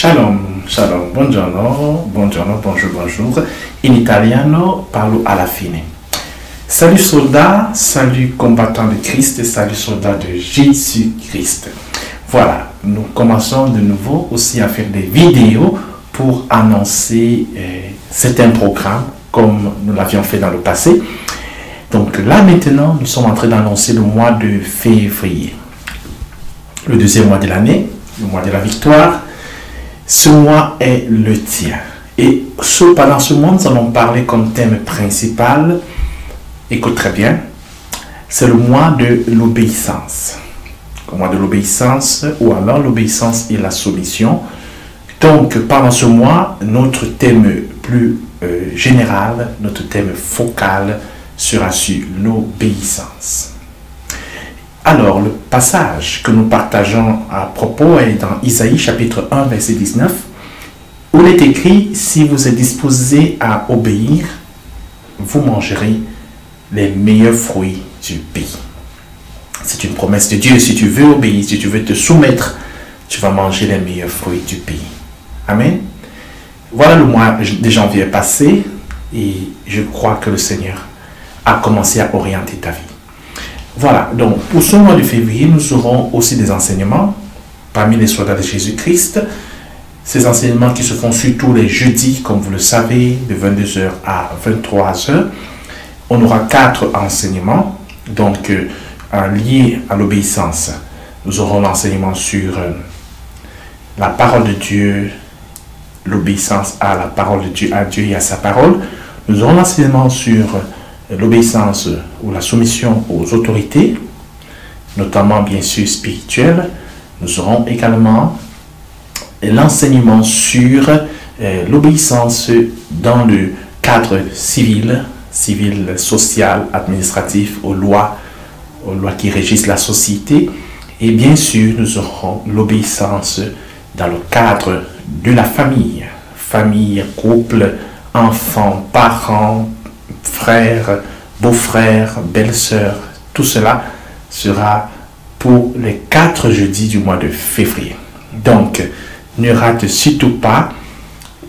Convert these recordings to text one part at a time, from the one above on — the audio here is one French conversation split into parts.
Shalom, shalom, buongiorno, buongiorno, bonjour, bonjour. In italiano parlo alla fine. Salut soldats, salut combattants de Christ et salut soldats de Jésus-Christ. Voilà, nous commençons de nouveau aussi à faire des vidéos pour annoncer certains programmes comme nous l'avions fait dans le passé. Donc là maintenant, nous sommes en train d'annoncer le mois de février. Le deuxième mois de l'année, le mois de la victoire. Ce mois est le tien. Et pendant ce mois, nous allons parler comme thème principal, écoute très bien, c'est le mois de l'obéissance. Le mois de l'obéissance, ou alors l'obéissance et la soumission. Donc, pendant ce mois, notre thème plus général, notre thème focal sera sur l'obéissance. Alors, le passage que nous partageons à propos est dans Isaïe chapitre 1, verset 19, où il est écrit « Si vous êtes disposés à obéir, vous mangerez les meilleurs fruits du pays. » C'est une promesse de Dieu. Si tu veux obéir, si tu veux te soumettre, tu vas manger les meilleurs fruits du pays. Amen. Voilà le mois de janvier passé et je crois que le Seigneur a commencé à orienter ta vie. Voilà, donc pour ce mois de février, nous aurons aussi des enseignements parmi les soldats de Jésus-Christ. Ces enseignements qui se font sur tous les jeudis, comme vous le savez, de 22h à 23h. On aura 4 enseignements, donc liés à l'obéissance. Nous aurons l'enseignement sur la parole de Dieu, l'obéissance à la parole de Dieu, à Dieu et à sa parole. Nous aurons l'enseignement sur l'obéissance ou la soumission aux autorités, notamment bien sûr spirituelles. Nous aurons également l'enseignement sur l'obéissance dans le cadre civil, social, administratif, aux lois qui régissent la société. Et bien sûr, nous aurons l'obéissance dans le cadre de la famille, couple, enfants, parents, frères, beaux-frères, belles-sœurs. Tout cela sera pour les 4 jeudis du mois de février. Donc, ne rate surtout pas.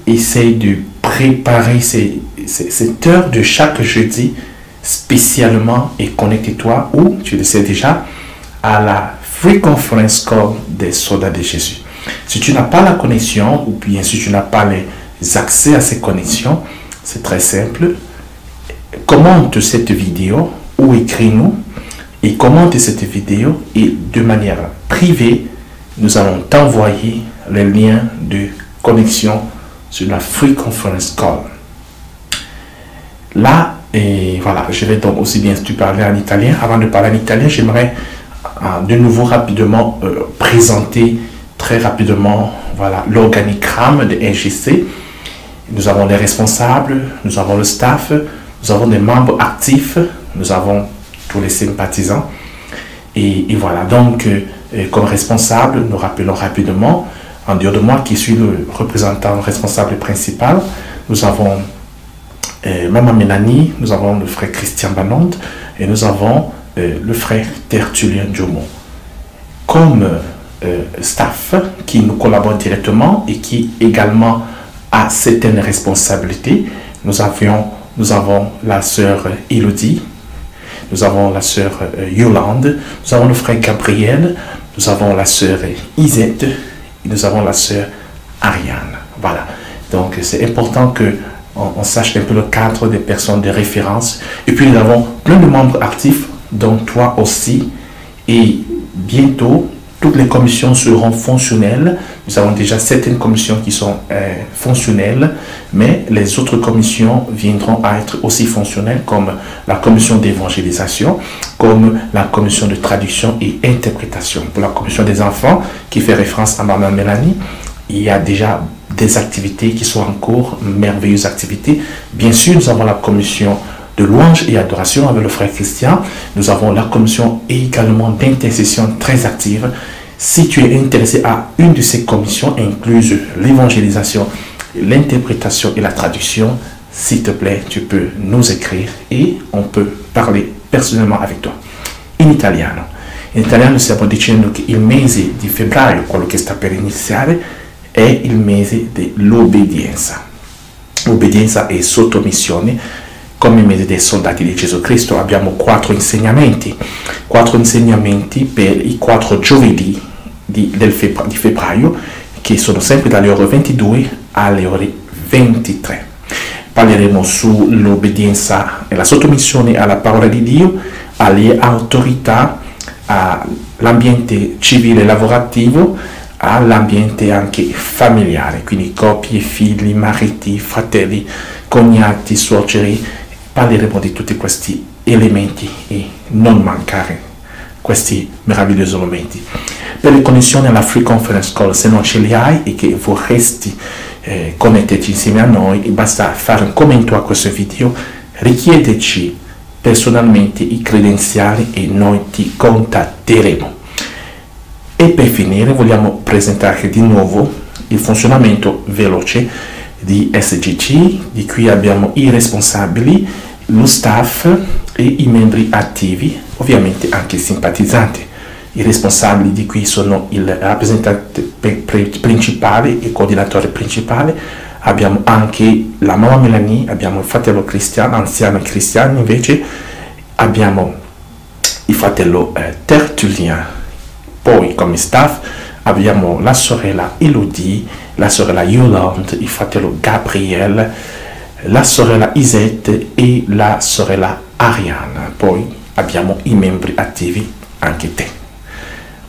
Essaye de préparer cette heure de chaque jeudi spécialement et connecte-toi, ou tu le sais déjà, à la Free Conference Call des soldats de Jésus. Si tu n'as pas la connexion, ou bien si tu n'as pas les accès à ces connexions, c'est très simple. Commente cette vidéo ou écris-nous et commente cette vidéo et de manière privée, nous allons t'envoyer les liens de connexion sur la Free Conference Call. Là, et voilà, je vais donc aussi bien si tu parlais en italien. Avant de parler en italien, j'aimerais de nouveau rapidement présenter très rapidement voilà, l'organigramme de NGC. Nous avons les responsables, nous avons le staff, nous avons des membres actifs, nous avons tous les sympathisants. Et voilà, donc comme responsable, nous rappelons rapidement, en dehors de moi qui suis le représentant responsable principal, nous avons Maman Mélanie, nous avons le frère Christian Banonde et nous avons le frère Tertullien Djomo. Comme staff qui nous collabore directement et qui également a certaines responsabilités, nous avons la sœur Elodie, nous avons la sœur Yolande, nous avons le frère Gabriel, nous avons la sœur Isette et nous avons la sœur Ariane. Voilà, donc c'est important que on sache un peu le cadre des personnes de référence. Et puis nous avons plein de membres actifs, dont toi aussi. Et bientôt, toutes les commissions seront fonctionnelles. Nous avons déjà certaines commissions qui sont fonctionnelles, mais les autres commissions viendront à être aussi fonctionnelles, comme la commission d'évangélisation, comme la commission de traduction et interprétation. Pour la commission des enfants, qui fait référence à Maman Mélanie, il y a déjà des activités qui sont en cours, merveilleuses activités. Bien sûr, nous avons la commission de louange et adoration avec le frère Christian. Nous avons la commission également d'intercession très active. Si tu es intéressé à une de ces commissions, incluse l'évangélisation, l'interprétation et la traduction, s'il te plaît, tu peux nous écrire et on peut parler personnellement avec toi. In italiano. In italiano stiamo dicendo che il mese di febbraio, quello che sta per iniziare, è il mese dell'obbedienza. Obbedienza e sottomissione come mese dei soldati di Gesù Cristo. Abbiamo 4 insegnamenti per i 4 giovedì di febbraio, che sono sempre dalle ore 22 alle ore 23. Parleremo sull'obbedienza e la sottomissione alla parola di Dio, alle autorità, all'ambiente civile e lavorativo, all'ambiente anche familiare, quindi coppie, figli, mariti, fratelli, cognati, suoceri. Parleremo di tutti questi elementi e non mancare questi meravigliosi momenti. Per le connessioni alla Free Conference Call, se non ce li hai e che vorresti connetterti insieme a noi, basta fare un commento a questo video, richiedeci personalmente i credenziali e noi ti contatteremo. E per finire vogliamo presentare di nuovo il funzionamento veloce di SGC, di cui abbiamo i responsabili, lo staff e i membri attivi, ovviamente anche i simpatizzanti. I responsabili di qui sono il rappresentante principale e coordinatore principale, abbiamo anche la mamma Melanie, abbiamo il fratello Cristiano, anziano Cristiano invece, abbiamo il fratello Tertullien. Poi come staff abbiamo la sorella Elodie, la sorella Yolande, il fratello Gabriel, la sorella Isette e la sorella Ariane. Poi abbiamo i membri attivi, anche te.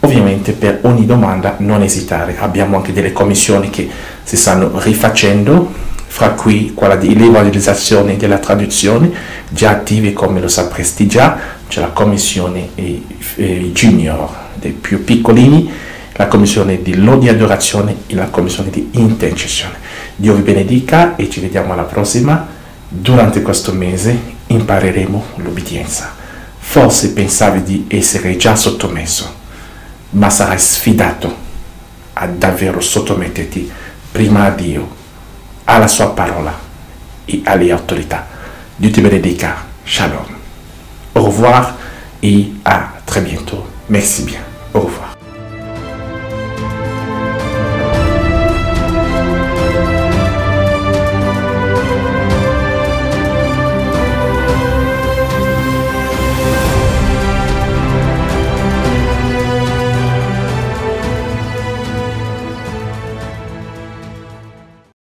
Ovviamente per ogni domanda non esitare, abbiamo anche delle commissioni che si stanno rifacendo, fra cui quella di evangelizzazione della traduzione, già attive come lo sapresti già, c'è la commissione junior dei più piccolini, la commissione di lodi e adorazione e la commissione di intercessione. Dio vi benedica e ci vediamo alla prossima. Durante questo mese impareremo l'obbedienza. Forse pensavi di essere già sottomesso, ma sarai sfidato a davvero sottometterti prima a Dio, alla sua parola e alle autorità. Dio ti benedica. Shalom. Au revoir et à très bientôt. Merci bien. Au revoir.